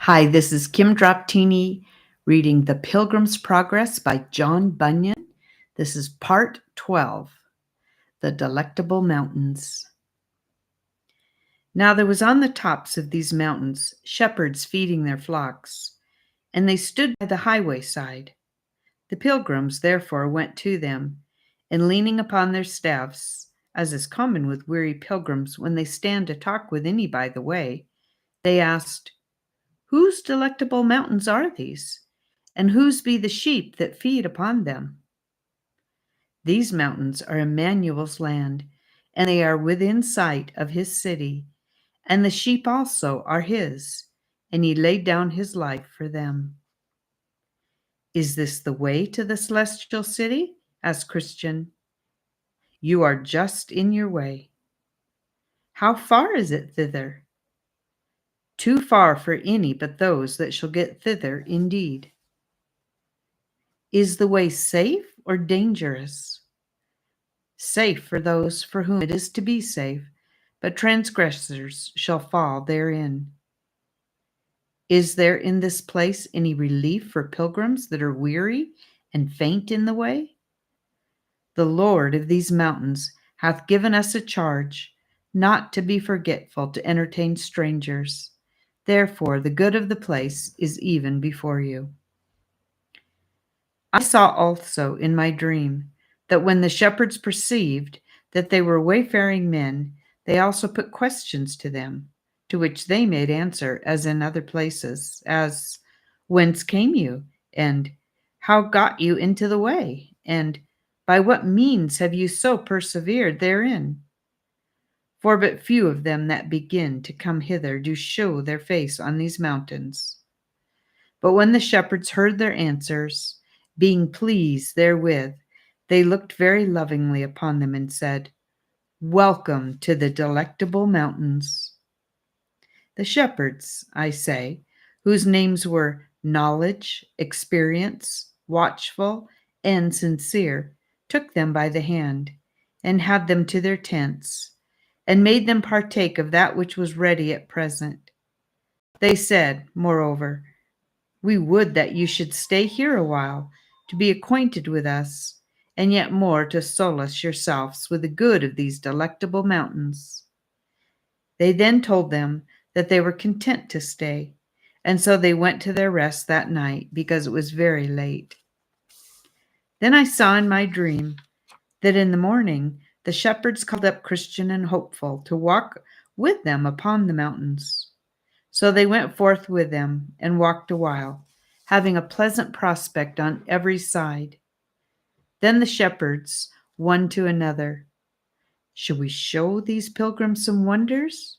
Hi, this is Kim Droptiny reading The Pilgrim's Progress by John Bunyan. This is part 12, The Delectable Mountains. Now there was on the tops of these mountains shepherds feeding their flocks, and they stood by the highway side. The pilgrims therefore went to them, and leaning upon their staffs, as is common with weary pilgrims when they stand to talk with any by the way, they asked, "Whose delectable mountains are these? And whose be the sheep that feed upon them?" "These mountains are Emmanuel's land, and they are within sight of his city, and the sheep also are his, and he laid down his life for them." "Is this the way to the celestial city?" asked Christian. "You are just in your way." "How far is it thither?" "Too far for any but those that shall get thither indeed." "Is the way safe or dangerous?" "Safe for those for whom it is to be safe, but transgressors shall fall therein." "Is there in this place any relief for pilgrims that are weary and faint in the way?" "The Lord of these mountains hath given us a charge, not to be forgetful to entertain strangers. Therefore the good of the place is even before you." "I saw also in my dream that when the shepherds perceived that they were wayfaring men, they also put questions to them, to which they made answer as in other places, as, 'Whence came you?' and 'How got you into the way?' and 'By what means have you so persevered therein?' For but few of them that begin to come hither do show their face on these mountains." But when the shepherds heard their answers, being pleased therewith, they looked very lovingly upon them and said, "Welcome to the delectable mountains." The shepherds, I say, whose names were Knowledge, Experience, Watchful, and Sincere, took them by the hand, and had them to their tents, and made them partake of that which was ready at present. They said, moreover, "We would that you should stay here a while, to be acquainted with us, and yet more to solace yourselves with the good of these delectable mountains." They then told them that they were content to stay, and so they went to their rest that night, because it was very late. Then I saw in my dream that in the morning the shepherds called up Christian and Hopeful to walk with them upon the mountains. So they went forth with them and walked a while, having a pleasant prospect on every side. Then the shepherds, one to another, "Shall we show these pilgrims some wonders?"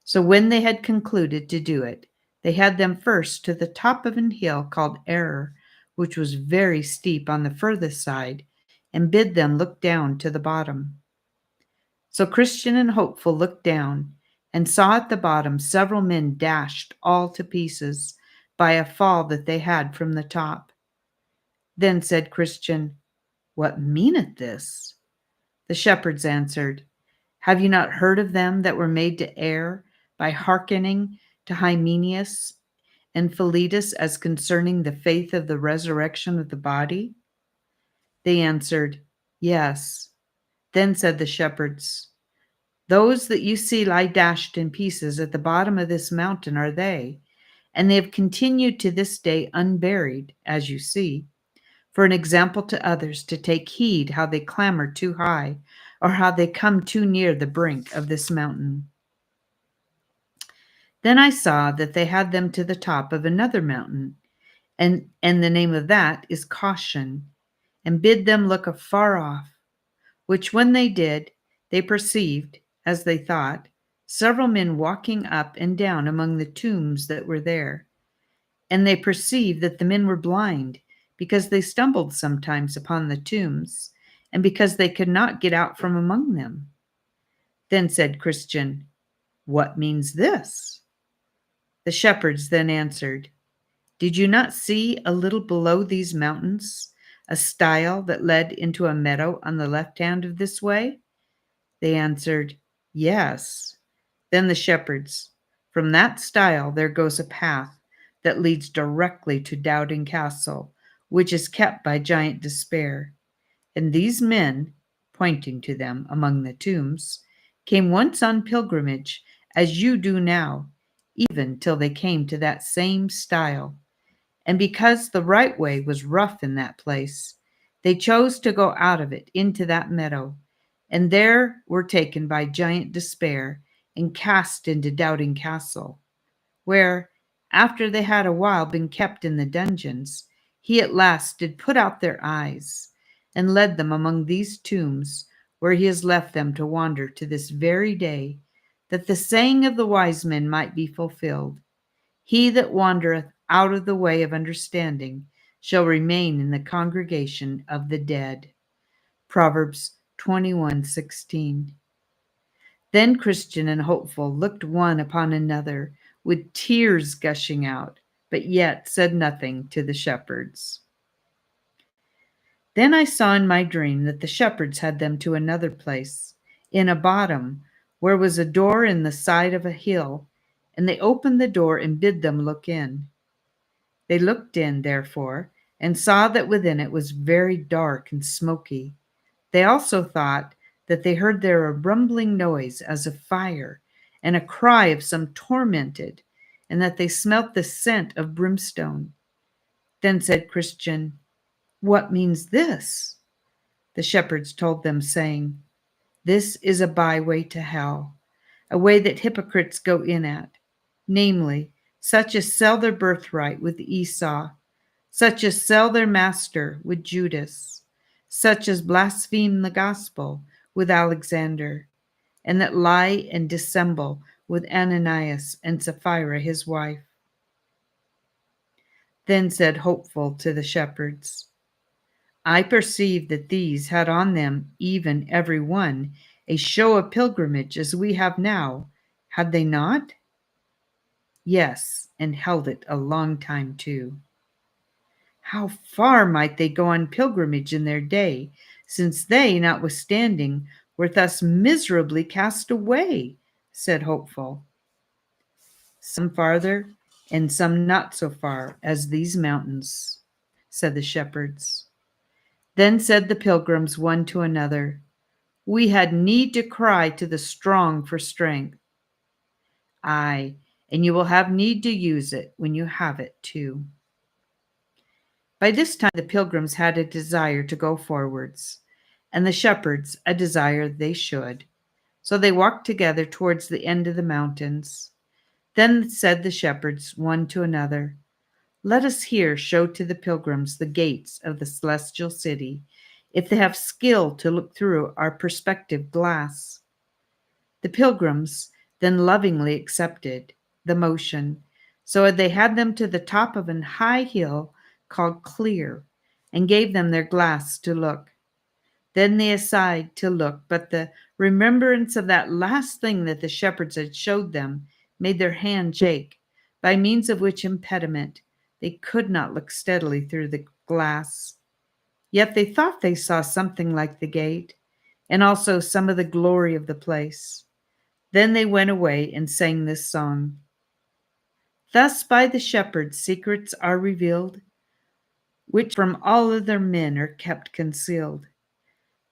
So when they had concluded to do it, they had them first to the top of an hill called Error, which was very steep on the furthest side, and bid them look down to the bottom. So Christian and Hopeful looked down, and saw at the bottom several men dashed all to pieces by a fall that they had from the top. Then said Christian, "What meaneth this?" The shepherds answered, "Have you not heard of them that were made to err by hearkening to Hymenaeus and Philetus as concerning the faith of the resurrection of the body?" They answered, "Yes." Then said the shepherds, "Those that you see lie dashed in pieces at the bottom of this mountain are they, and they have continued to this day unburied, as you see, for an example to others to take heed how they clamber too high, or how they come too near the brink of this mountain." Then I saw that they had them to the top of another mountain, and the name of that is Caution, and bid them look afar off, which when they did, they perceived, as they thought, several men walking up and down among the tombs that were there. And they perceived that the men were blind, because they stumbled sometimes upon the tombs, and because they could not get out from among them. Then said Christian, "What means this?" The shepherds then answered, "Did you not see a little below these mountains a stile that led into a meadow on the left hand of this way?" They answered, "Yes." Then the shepherds, From that stile there goes a path that leads directly to Doubting Castle, which is kept by Giant Despair. And these men, pointing to them among the tombs, came once on pilgrimage, as you do now, even till they came to that same stile. And because the right way was rough in that place, they chose to go out of it into that meadow, and there were taken by Giant Despair and cast into Doubting Castle, where, after they had a while been kept in the dungeons, he at last did put out their eyes, and led them among these tombs, where he has left them to wander to this very day, that the saying of the wise men might be fulfilled: He that wandereth out of the way of understanding shall remain in the congregation of the dead. Proverbs 21:16. Then Christian and Hopeful looked one upon another, with tears gushing out, but yet said nothing to the shepherds. Then I saw in my dream that the shepherds had them to another place, in a bottom, where was a door in the side of a hill, and they opened the door and bid them look in. They looked in, therefore, and saw that within it was very dark and smoky. They also thought that they heard there a rumbling noise as of fire, and a cry of some tormented, and that they smelt the scent of brimstone. Then said Christian, What means this? The shepherds told them, saying, This is a byway to hell, a way that hypocrites go in at, namely, such as sell their birthright with Esau, such as sell their master with Judas, such as blaspheme the gospel with Alexander, and that lie and dissemble with Ananias and Sapphira his wife. Then said Hopeful to the shepherds, I perceive that these had on them, even every one, a show of pilgrimage as we have now. Had they not? Yes, and held it a long time too. How far might they go on pilgrimage in their day, since they, notwithstanding, were thus miserably cast away? Said Hopeful. Some farther, and some not so far as these mountains, said the shepherds. Then said the pilgrims one to another, We had need to cry to the strong for strength. Aye, and you will have need to use it when you have it too. By this time the pilgrims had a desire to go forwards, and the shepherds a desire they should. So they walked together towards the end of the mountains. Then said the shepherds one to another, Let us here show to the pilgrims the gates of the celestial city, if they have skill to look through our perspective glass. The pilgrims then lovingly accepted the motion, so they had them to the top of an high hill called Clear, and gave them their glass to look. Then they essayed to look, but the remembrance of that last thing that the shepherds had showed them made their hand shake, by means of which impediment they could not look steadily through the glass. Yet they thought they saw something like the gate, and also some of the glory of the place. Then they went away and sang this song. Thus by the shepherds secrets are revealed, which from all other men are kept concealed.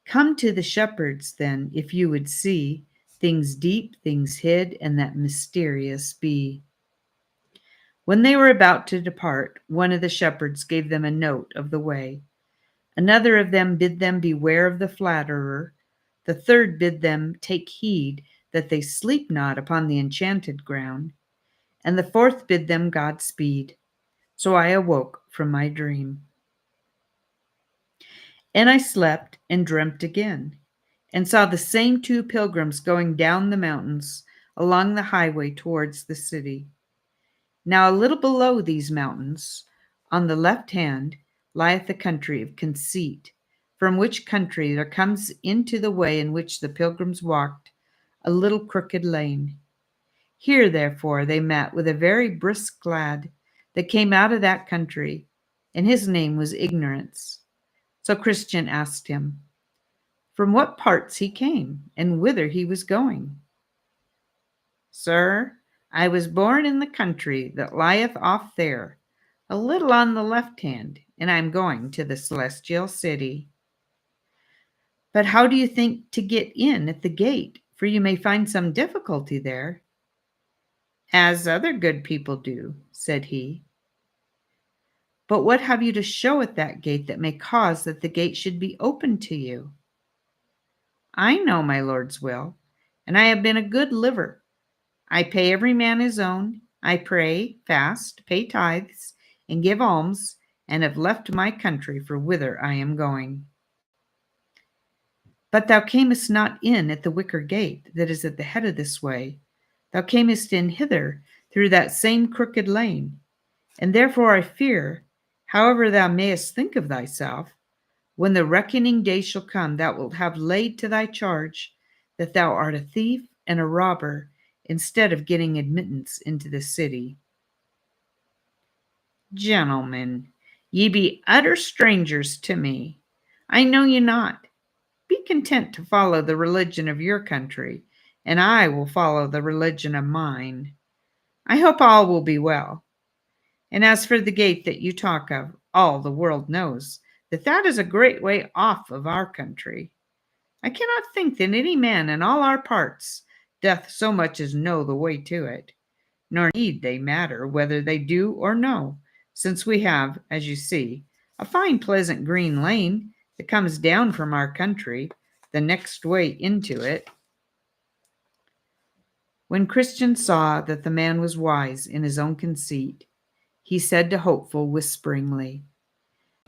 Come to the shepherds, then, if you would see things deep, things hid, and that mysterious be. When they were about to depart, one of the shepherds gave them a note of the way. Another of them bid them beware of the flatterer. The third bid them take heed that they sleep not upon the enchanted ground. And the fourth bid them Godspeed. So I awoke from my dream. And I slept and dreamt again, and saw the same two pilgrims going down the mountains along the highway towards the city. Now a little below these mountains, on the left hand, lieth the country of Conceit, from which country there comes into the way in which the pilgrims walked a little crooked lane. Here, therefore, they met with a very brisk lad that came out of that country, and his name was Ignorance. So Christian asked him from what parts he came and whither he was going. Sir, I was born in the country that lieth off there, a little on the left hand, and I am going to the celestial city. But how do you think to get in at the gate? For you may find some difficulty there. As other good people do, said he. But what have you to show at that gate that may cause that the gate should be opened to you? I know my Lord's will, and I have been a good liver. I pay every man his own. I pray, fast, pay tithes, and give alms, and have left my country for whither I am going. But thou camest not in at the wicker gate that is at the head of this way. Thou camest in hither through that same crooked lane. And therefore I fear, however thou mayest think of thyself, when the reckoning day shall come, thou wilt have laid to thy charge that thou art a thief and a robber, instead of getting admittance into the city. Gentlemen, ye be utter strangers to me. I know you not. Be content to follow the religion of your country, and I will follow the religion of mine. I hope all will be well. And as for the gate that you talk of, all the world knows that that is a great way off of our country. I cannot think that any man in all our parts doth so much as know the way to it, nor need they matter whether they do or no, since we have, as you see, a fine pleasant green lane that comes down from our country, the next way into it. When Christian saw that the man was wise in his own conceit, he said to Hopeful whisperingly,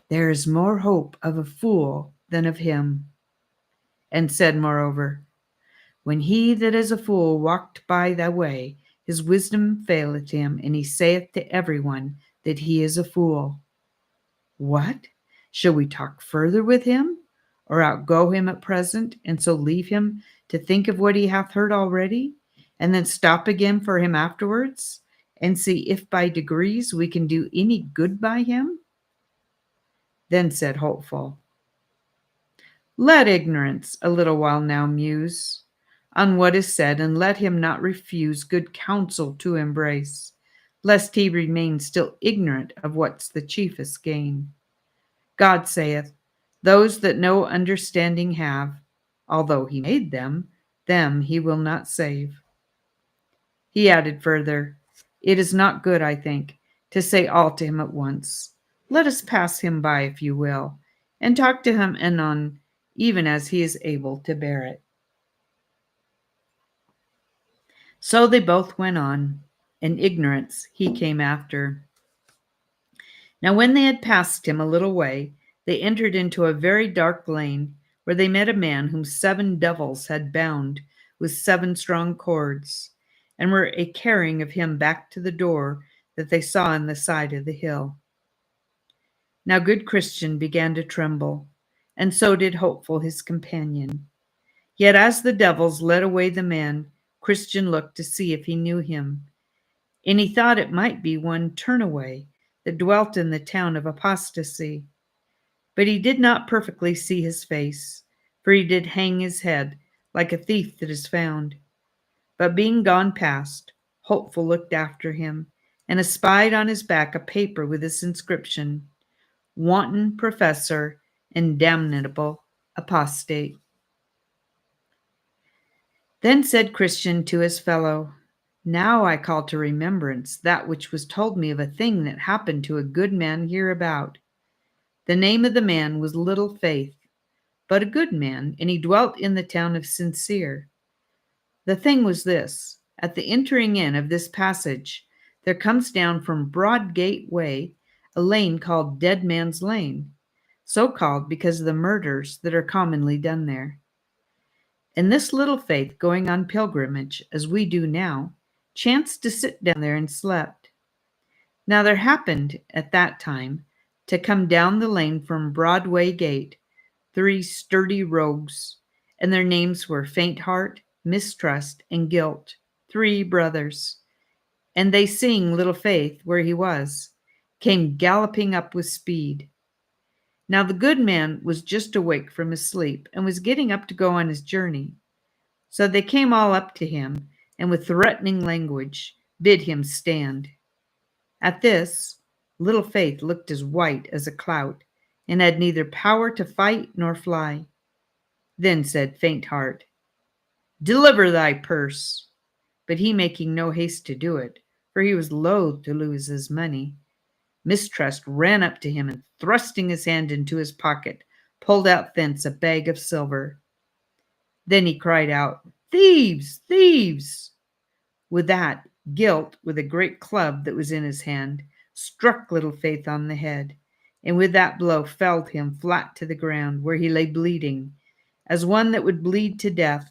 There is more hope of a fool than of him. And said moreover, When he that is a fool walked by thy way, his wisdom faileth him, and he saith to every one that he is a fool. What? Shall we talk further with him, or outgo him at present, and so leave him to think of what he hath heard already, and then stop again for him afterwards, and see if by degrees we can do any good by him? Then said Hopeful, Let ignorance a little while now muse on what is said, and let him not refuse good counsel to embrace, lest he remain still ignorant of what's the chiefest gain. God saith, Those that no understanding have, although he made them he will not save. He added further, It is not good, I think, to say all to him at once. Let us pass him by, if you will, and talk to him anon, even as he is able to bear it. So they both went on, and ignorance he came after. Now when they had passed him a little way, they entered into a very dark lane, where they met a man whom 7 devils had bound with 7 strong cords, and were a carrying of him back to the door that they saw in the side of the hill. Now good Christian began to tremble, and so did Hopeful his companion. Yet as the devils led away the man, Christian looked to see if he knew him, and he thought it might be one Turnaway that dwelt in the town of Apostasy. But he did not perfectly see his face, for he did hang his head like a thief that is found. But being gone past, Hopeful looked after him, and espied on his back a paper with this inscription, Wanton Professor and Damnable Apostate. Then said Christian to his fellow, Now I call to remembrance that which was told me of a thing that happened to a good man hereabout. The name of the man was Little Faith, but a good man, and he dwelt in the town of Sincere. The thing was this, at the entering in of this passage, there comes down from Broadgate Way a lane called Dead Man's Lane, so called because of the murders that are commonly done there. And this Little Faith, going on pilgrimage, as we do now, chanced to sit down there and slept. Now there happened at that time to come down the lane from Broadway Gate 3 sturdy rogues, and their names were Faint Heart, Mistrust, and Guilt, 3 brothers. And they seeing Little Faith where he was, came galloping up with speed. Now the good man was just awake from his sleep, and was getting up to go on his journey. So they came all up to him, and with threatening language bid him stand. At this, Little Faith looked as white as a clout, and had neither power to fight nor fly. Then said Faint Heart, Deliver thy purse. But he making no haste to do it, for he was loath to lose his money, Mistrust ran up to him and, thrusting his hand into his pocket, pulled out thence a bag of silver. Then he cried out, Thieves! Thieves! With that, Guilt, with a great club that was in his hand, struck Little Faith on the head, and with that blow felled him flat to the ground, where he lay bleeding, as one that would bleed to death.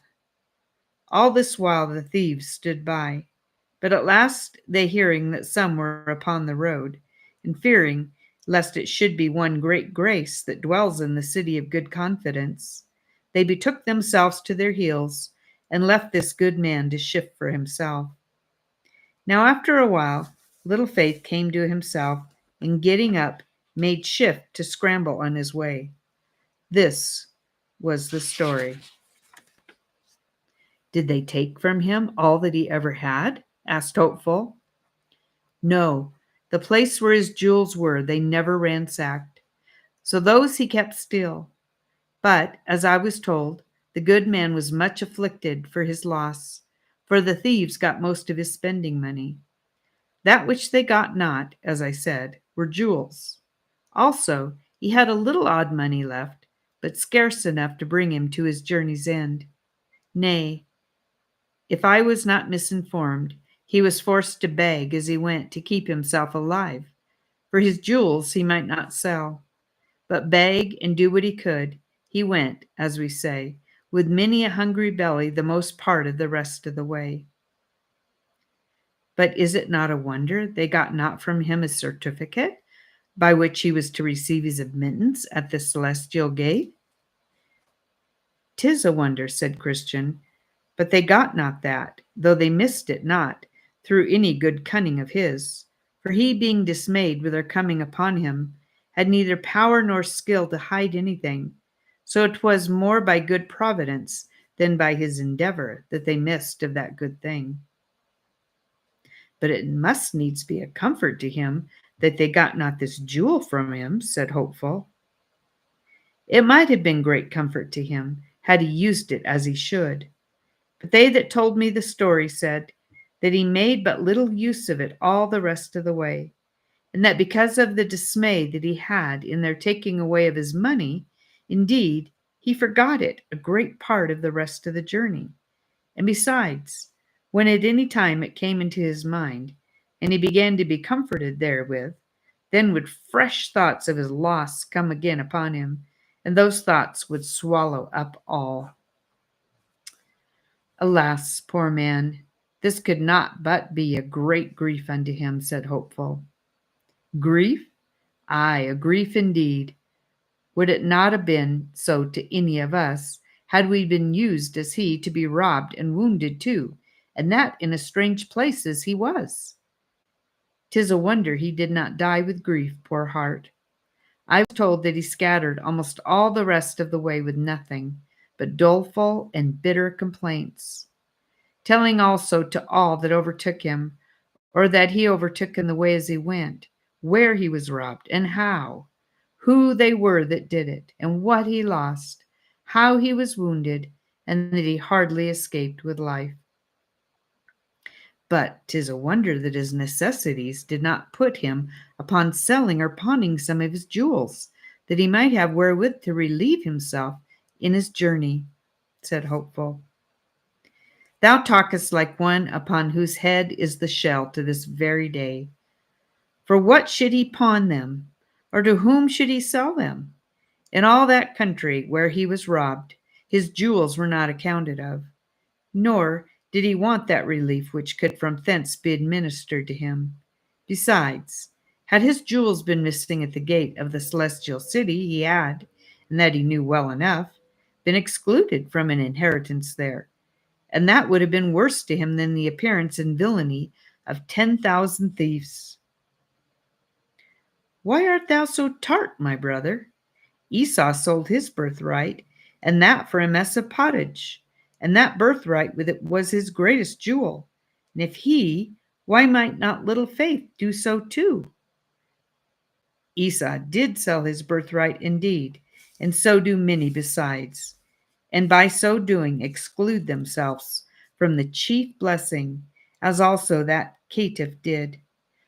All this while the thieves stood by, but at last they hearing that some were upon the road, and fearing lest it should be one great grace that dwells in the city of good confidence, they betook themselves to their heels, and left this good man to shift for himself. Now after a while, Little Faith came to himself, and getting up, made shift to scramble on his way. This was the story. Did they take from him all that he ever had? Asked Hopeful. No, the place where his jewels were they never ransacked, so those he kept still. But, as I was told, the good man was much afflicted for his loss, for the thieves got most of his spending money. That which they got not, as I said, were jewels. Also, he had a little odd money left, but scarce enough to bring him to his journey's end. Nay, if I was not misinformed, he was forced to beg as he went to keep himself alive, for his jewels he might not sell. But beg and do what he could, he went, as we say, with many a hungry belly the most part of the rest of the way. But is it not a wonder they got not from him a certificate by which he was to receive his admittance at the celestial gate? 'Tis a wonder, said Christian, but they got not that, though they missed it not, through any good cunning of his. For he, being dismayed with their coming upon him, had neither power nor skill to hide anything. So it was more by good providence than by his endeavor that they missed of that good thing. But it must needs be a comfort to him that they got not this jewel from him, said Hopeful. It might have been great comfort to him, had he used it as he should. But they that told me the story said that he made but little use of it all the rest of the way, and that because of the dismay that he had in their taking away of his money, indeed, he forgot it a great part of the rest of the journey. And besides, when at any time it came into his mind, and he began to be comforted therewith, then would fresh thoughts of his loss come again upon him, and those thoughts would swallow up all. Alas, poor man, this could not but be a great grief unto him, said Hopeful. Grief? Aye, a grief indeed. Would it not have been so to any of us, had we been used as he to be robbed and wounded too, and that in a strange place as he was? 'Tis a wonder he did not die with grief, poor heart. I was told that he scattered almost all the rest of the way with nothing but doleful and bitter complaints, telling also to all that overtook him, or that he overtook in the way as he went, where he was robbed and how, who they were that did it, and what he lost, how he was wounded, and that he hardly escaped with life. But 'tis a wonder that his necessities did not put him upon selling or pawning some of his jewels, that he might have wherewith to relieve himself in his journey, said Hopeful. Thou talkest like one upon whose head is the shell to this very day. For what should he pawn them, or to whom should he sell them? In all that country where he was robbed, his jewels were not accounted of, nor did he want that relief which could from thence be administered to him. Besides, had his jewels been missing at the gate of the celestial city, he had, and that he knew well enough, been excluded from an inheritance there, and that would have been worse to him than the appearance and villainy of 10,000 thieves. Why art thou so tart, my brother? Esau sold his birthright, and that for a mess of pottage, and that birthright with it was his greatest jewel. And if he, Why might not little faith do so too? Esau did sell his birthright indeed, and so do many besides, and by so doing exclude themselves from the chief blessing, as also that caitiff did.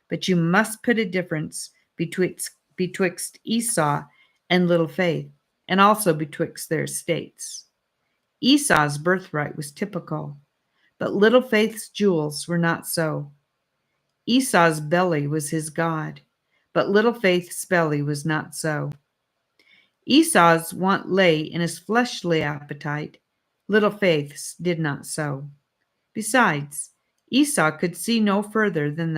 But you must put a difference betwixt Esau and little faith, and also betwixt their estates. Esau's birthright was typical, but little faith's jewels were not so. Esau's belly was his God, but little faith's belly was not so. Esau's want lay in his fleshly appetite, little faith's did not so. Besides, Esau could see no further than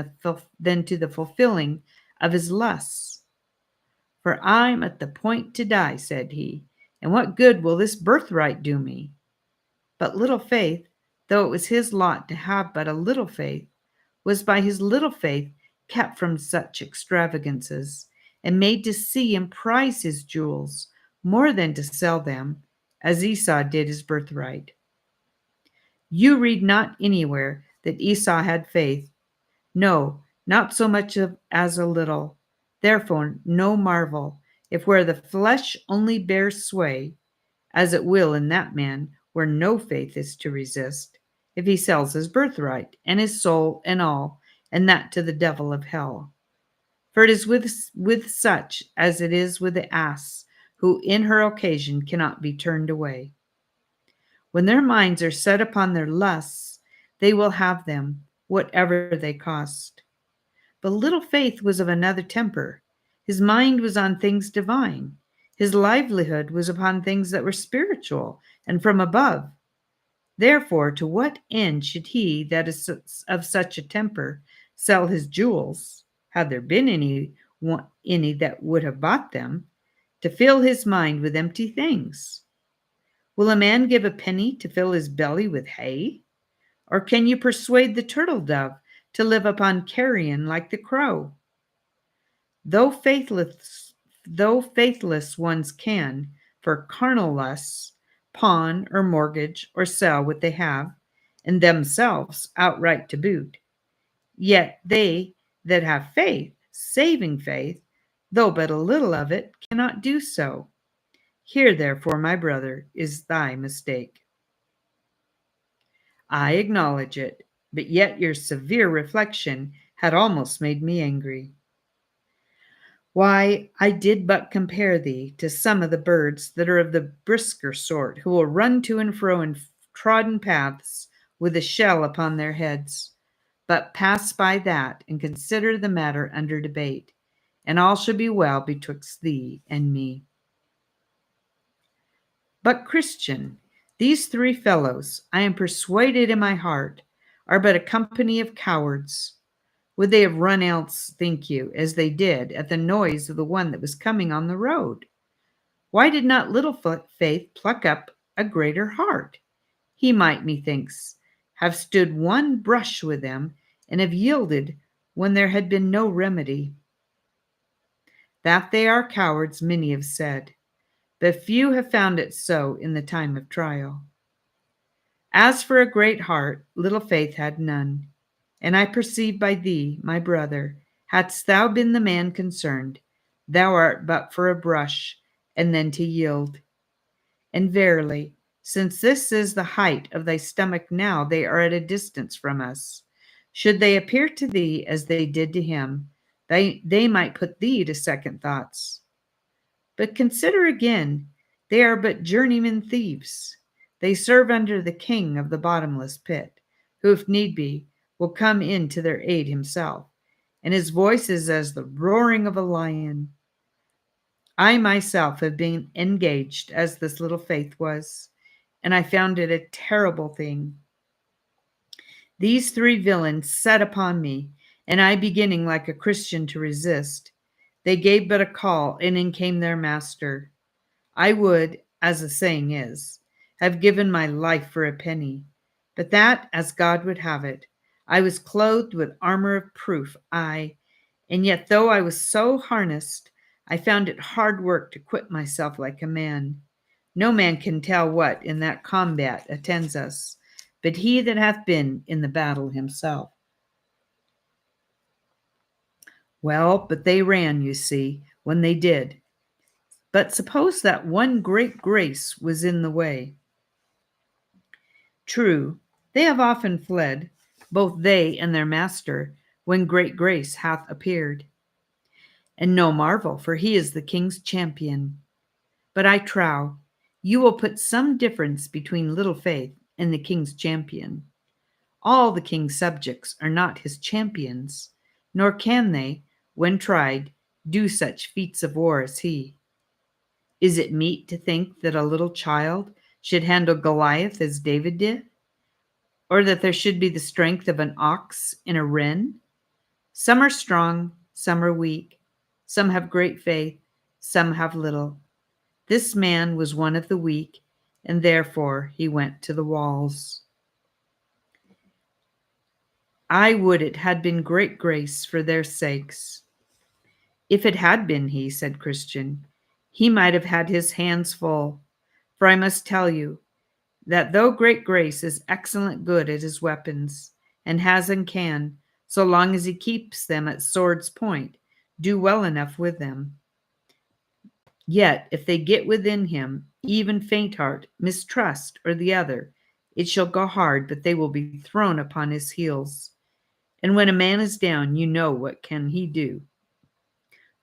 to the fulfilling of his lusts. For I'm at the point to die, said he, and what good will this birthright do me? But little faith, though it was his lot to have but a little faith, was by his little faith kept from such extravagances, and made to see and prize his jewels more than to sell them, as Esau did his birthright. You read not anywhere that Esau had faith, no, not so much as a little. Therefore, no marvel, if where the flesh only bears sway, as it will in that man where no faith is to resist, if he sells his birthright and his soul and all, and that to the devil of hell. For it is with such as it is with the ass, who in her occasion cannot be turned away. When their minds are set upon their lusts, they will have them, whatever they cost. But little faith was of another temper. His mind was on things divine. His livelihood was upon things that were spiritual and from above. Therefore, to what end should he that is of such a temper sell his jewels, had there been any that would have bought them, to fill his mind with empty things? Will a man give a penny to fill his belly with hay? Or can you persuade the turtle dove to live upon carrion like the crow? Though faithless ones can, for carnal lusts, pawn or mortgage or sell what they have, and themselves outright to boot, yet they that have faith, saving faith, though but a little of it, cannot do so. Here, therefore, my brother, is thy mistake. I acknowledge it, but yet your severe reflection had almost made me angry. Why, I did but compare thee to some of the birds that are of the brisker sort, who will run to and fro in trodden paths with a shell upon their heads. But pass by that, and consider the matter under debate, and all shall be well betwixt thee and me. But, Christian, these three fellows, I am persuaded in my heart, are but a company of cowards. Would they have run else, think you, as they did, at the noise of the one that was coming on the road? Why did not little faith pluck up a greater heart? He might, methinks, have stood one brush with them, and have yielded when there had been no remedy. That they are cowards, many have said, but few have found it so in the time of trial. As for a great heart, little faith had none. And I perceive by thee, my brother, hadst thou been the man concerned, thou art but for a brush, and then to yield. And verily, since this is the height of thy stomach now, they are at a distance from us. Should they appear to thee as they did to him, they might put thee to second thoughts. But consider again, they are but journeyman thieves. They serve under the king of the bottomless pit, who, if need be, will come in to their aid himself, and his voice is as the roaring of a lion. I myself have been engaged as this little faith was, and I found it a terrible thing. These three villains set upon me, and I beginning like a Christian to resist, they gave but a call, and in came their master. I would, as the saying is, have given my life for a penny, but that, as God would have it, I was clothed with armor of proof, and yet though I was so harnessed, I found it hard work to quit myself like a man. No man can tell what in that combat attends us, but he that hath been in the battle himself. Well, but they ran, you see, when they did. But suppose that one great grace was in the way. True, they have often fled, both they and their master, when great grace hath appeared. And no marvel, for he is the king's champion. But I trow you will put some difference between little faith and the king's champion. All the king's subjects are not his champions, nor can they, when tried, do such feats of war as he. Is it meet to think that a little child should handle Goliath as David did? Or that there should be the strength of an ox in a wren? Some are strong, some are weak, some have great faith, some have little. This man was one of the weak, and therefore he went to the walls. I would it had been great grace for their sakes. If it had been he, said Christian, he might have had his hands full. For I must tell you that though great grace is excellent good at his weapons, and has and can, so long as he keeps them at sword's point, do well enough with them. Yet if they get within him, even faint heart, mistrust, or the other, it shall go hard, but they will be thrown upon his heels. And when a man is down, you know what can he do.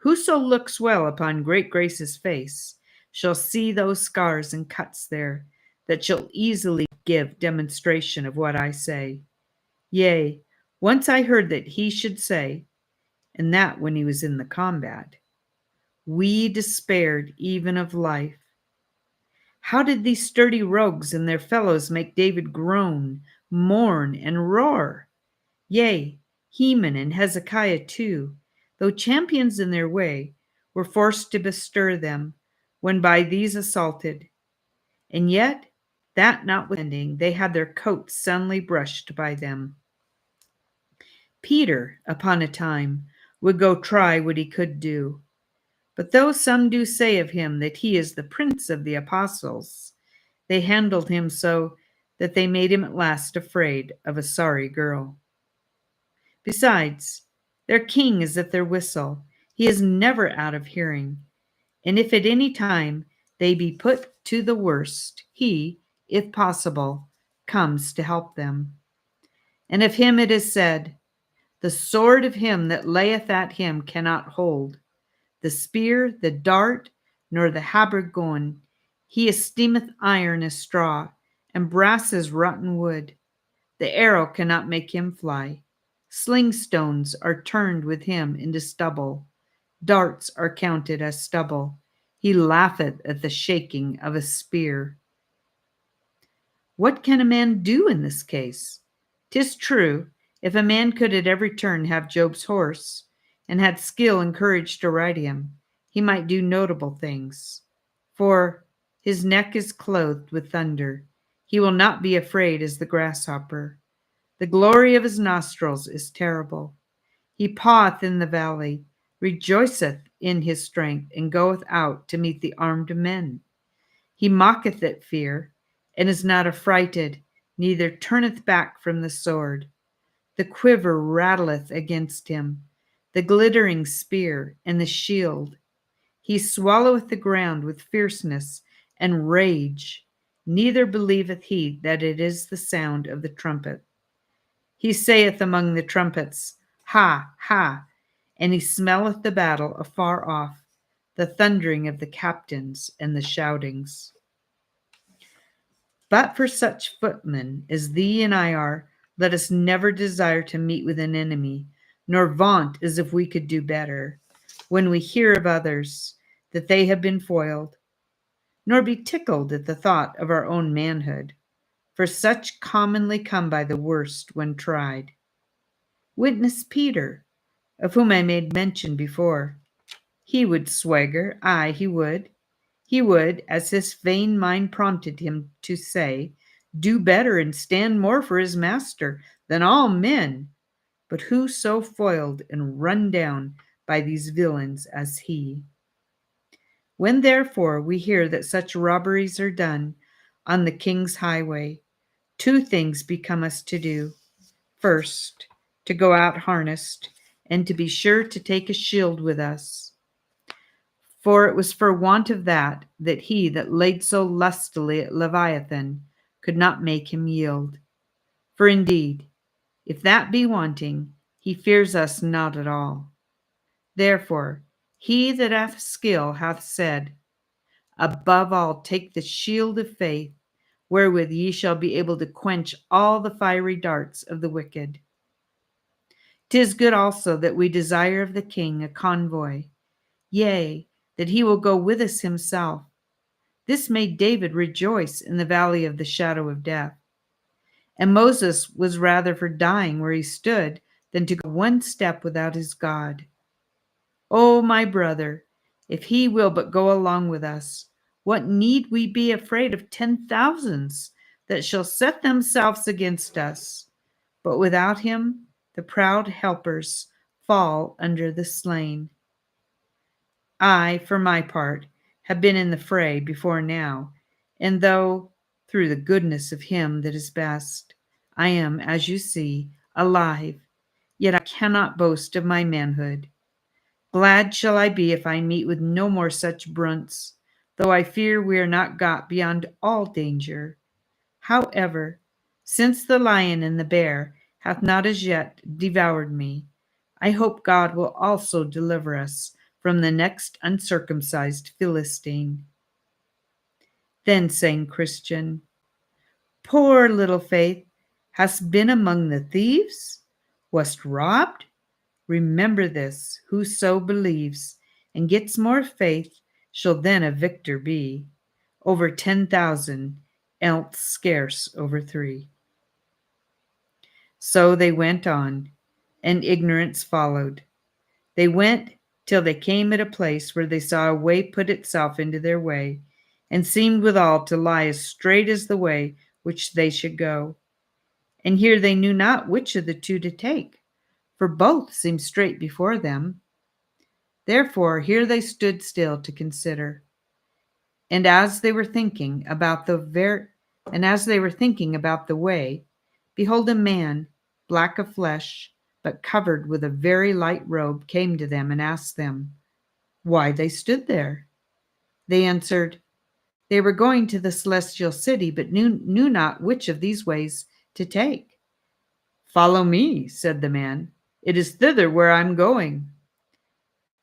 Whoso looks well upon great grace's face shall see those scars and cuts there, that shall easily give demonstration of what I say. Yea, once I heard that he should say, and that when he was in the combat, we despaired even of life. How did these sturdy rogues and their fellows make David groan, mourn, and roar? Yea, Heman and Hezekiah too, though champions in their way, were forced to bestir them, when by these assaulted. And yet, that notwithstanding, they had their coats sunly brushed by them. Peter, upon a time, would go try what he could do. But though some do say of him that he is the prince of the apostles, they handled him so that they made him at last afraid of a sorry girl. Besides, their king is at their whistle. He is never out of hearing. And if at any time they be put to the worst, he, if possible, comes to help them. And of him it is said, the sword of him that layeth at him cannot hold, the spear, the dart, nor the habergeon. He esteemeth iron as straw, and brass as rotten wood. The arrow cannot make him fly. Sling stones are turned with him into stubble. Darts are counted as stubble. He laugheth at the shaking of a spear. What can a man do in this case? 'Tis true, if a man could at every turn have Job's horse, and had skill and courage to ride him, he might do notable things. For his neck is clothed with thunder. He will not be afraid as the grasshopper. The glory of his nostrils is terrible. He paweth in the valley, rejoiceth in his strength, and goeth out to meet the armed men. He mocketh at fear, and is not affrighted, neither turneth back from the sword. The quiver rattleth against him, the glittering spear, and the shield. He swalloweth the ground with fierceness and rage, neither believeth he that it is the sound of the trumpet. He saith among the trumpets, Ha, ha, and he smelleth the battle afar off, the thundering of the captains and the shoutings. But for such footmen as thee and I are, let us never desire to meet with an enemy, nor vaunt as if we could do better, when we hear of others that they have been foiled, nor be tickled at the thought of our own manhood, for such commonly come by the worst when tried. Witness Peter, of whom I made mention before. He would swagger, aye, he would. He would, as his vain mind prompted him to say, do better and stand more for his master than all men. But who so foiled and run down by these villains as he? When therefore we hear that such robberies are done on the king's highway, two things become us to do. First, to go out harnessed, and to be sure to take a shield with us. For it was for want of that he that laid so lustily at Leviathan could not make him yield. For indeed, if that be wanting, he fears us not at all. Therefore, he that hath skill hath said, above all, take the shield of faith, wherewith ye shall be able to quench all the fiery darts of the wicked. 'Tis good also that we desire of the king a convoy, yea, that he will go with us himself. This made David rejoice in the valley of the shadow of death. And Moses was rather for dying where he stood than to go one step without his God. O my brother, if he will but go along with us, what need we be afraid of 10,000s that shall set themselves against us? But without him, the proud helpers fall under the slain. I, for my part, have been in the fray before now, and though, through the goodness of him that is best, I am, as you see, alive, yet I cannot boast of my manhood. Glad shall I be if I meet with no more such brunts, though I fear we are not got beyond all danger. However, since the lion and the bear hath not as yet devoured me, I hope God will also deliver us from the next uncircumcised Philistine. Then sang Christian, poor little Faith, hast been among the thieves? Wast robbed? Remember this, whoso believes and gets more faith shall then a victor be, over 10,000, else scarce over 3. So they went on, and ignorance followed. They went till they came at a place where they saw a way put itself into their way, and seemed withal to lie as straight as the way which they should go. And here they knew not which of the two to take, for both seemed straight before them. Therefore here they stood still to consider. And as they were thinking about the way, behold, a man, black of flesh, but covered with a very light robe, came to them and asked them why they stood there. They answered, they were going to the celestial city, but knew not which of these ways to take. Follow me, said the man. It is thither where I am going.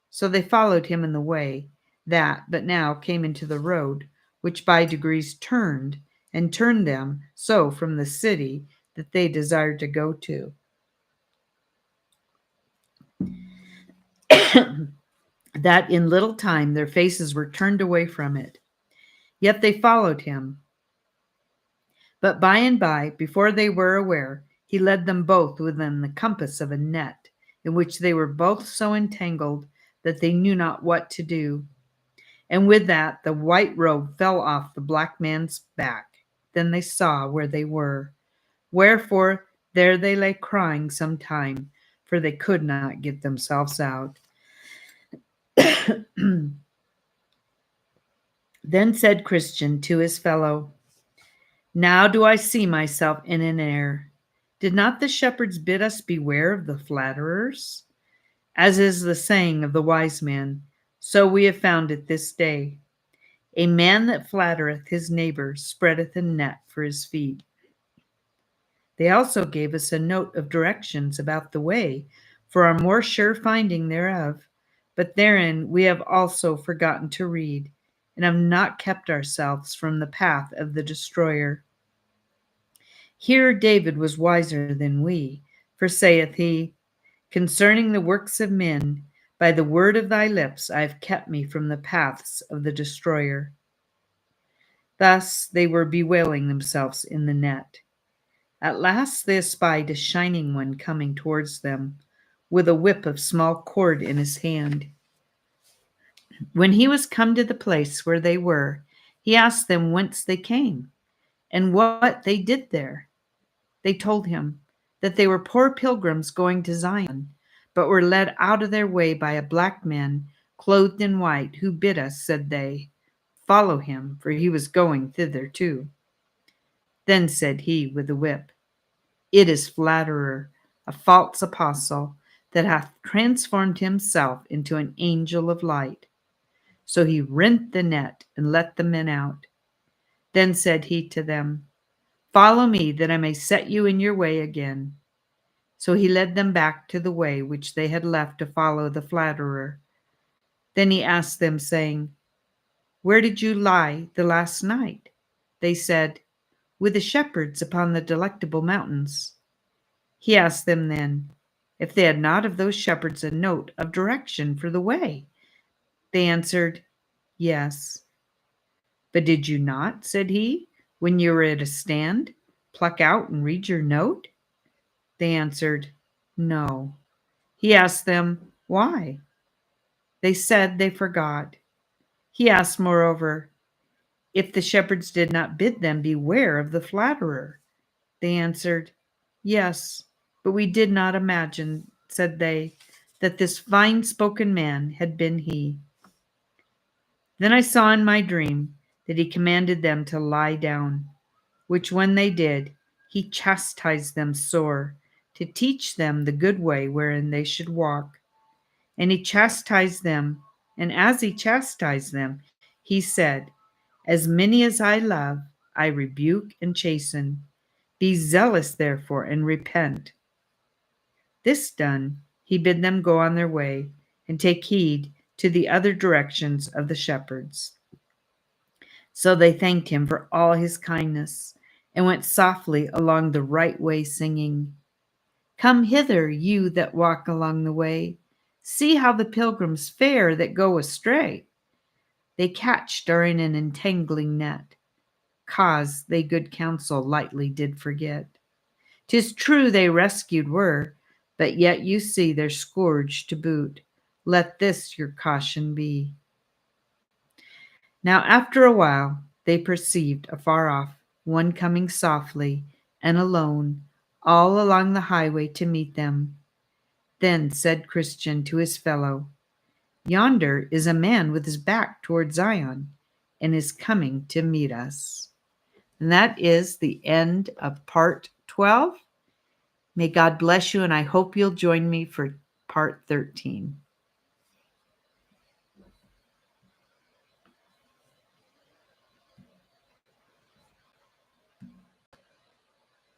So they followed him in the way that but now came into the road, which by degrees turned them so from the city that they desired to go to. That in little time their faces were turned away from it. Yet they followed him. But by and by, before they were aware, he led them both within the compass of a net, in which they were both so entangled that they knew not what to do. And with that, the white robe fell off the black man's back. Then they saw where they were. Wherefore there they lay crying some time, for they could not get themselves out. Then said Christian to his fellow, now do I see myself in an error. Did not the shepherds bid us beware of the flatterers? As is the saying of the wise man, so we have found it this day. A man that flattereth his neighbor spreadeth a net for his feet. They also gave us a note of directions about the way for our more sure finding thereof, but therein we have also forgotten to read, and have not kept ourselves from the path of the destroyer. Here David was wiser than we, for saith he, concerning the works of men, by the word of thy lips I have kept me from the paths of the destroyer. Thus they were bewailing themselves in the net. At last they espied a shining one coming towards them, with a whip of small cord in his hand. When he was come to the place where they were, he asked them whence they came, and what they did there. They told him that they were poor pilgrims going to Zion, but were led out of their way by a black man, clothed in white, who bid us, said they, follow him, for he was going thither too. Then said he with the whip, it is flatterer, a false apostle, that hath transformed himself into an angel of light. So he rent the net and let the men out. Then said he to them, Follow me, that I may set you in your way again. So he led them back to the way which they had left to follow the flatterer. Then he asked them, saying, Where did you lie the last night? They said, With the shepherds upon the Delectable mountains. He asked them then, if they had not of those shepherds a note of direction for the way. They answered, Yes. But did you not, said he, when you were at a stand, pluck out and read your note? They answered, No. He asked them, Why? They said they forgot. He asked, moreover, if the shepherds did not bid them beware of the flatterer. They answered, Yes, but we did not imagine, said they, that this fine-spoken man had been he. Then I saw in my dream that he commanded them to lie down, which when they did, he chastised them sore, to teach them the good way wherein they should walk. And he chastised them, and as he chastised them, he said, As many as I love, I rebuke and chasten. Be zealous, therefore, and repent. This done, he bid them go on their way, and take heed to the other directions of the shepherds. So they thanked him for all his kindness, and went softly along the right way, singing, Come hither, you that walk along the way. See how the pilgrims fare that go astray. They catched are in an entangling net, cause they good counsel lightly did forget. 'Tis true they rescued were, but yet you see they're scourged to boot. Let this your caution be. Now after a while they perceived afar off one coming softly and alone all along the highway to meet them. Then said Christian to his fellow, Yonder is a man with his back toward Zion, and is coming to meet us. And that is the end of part 12. May God bless you, and I hope you'll join me for part 13.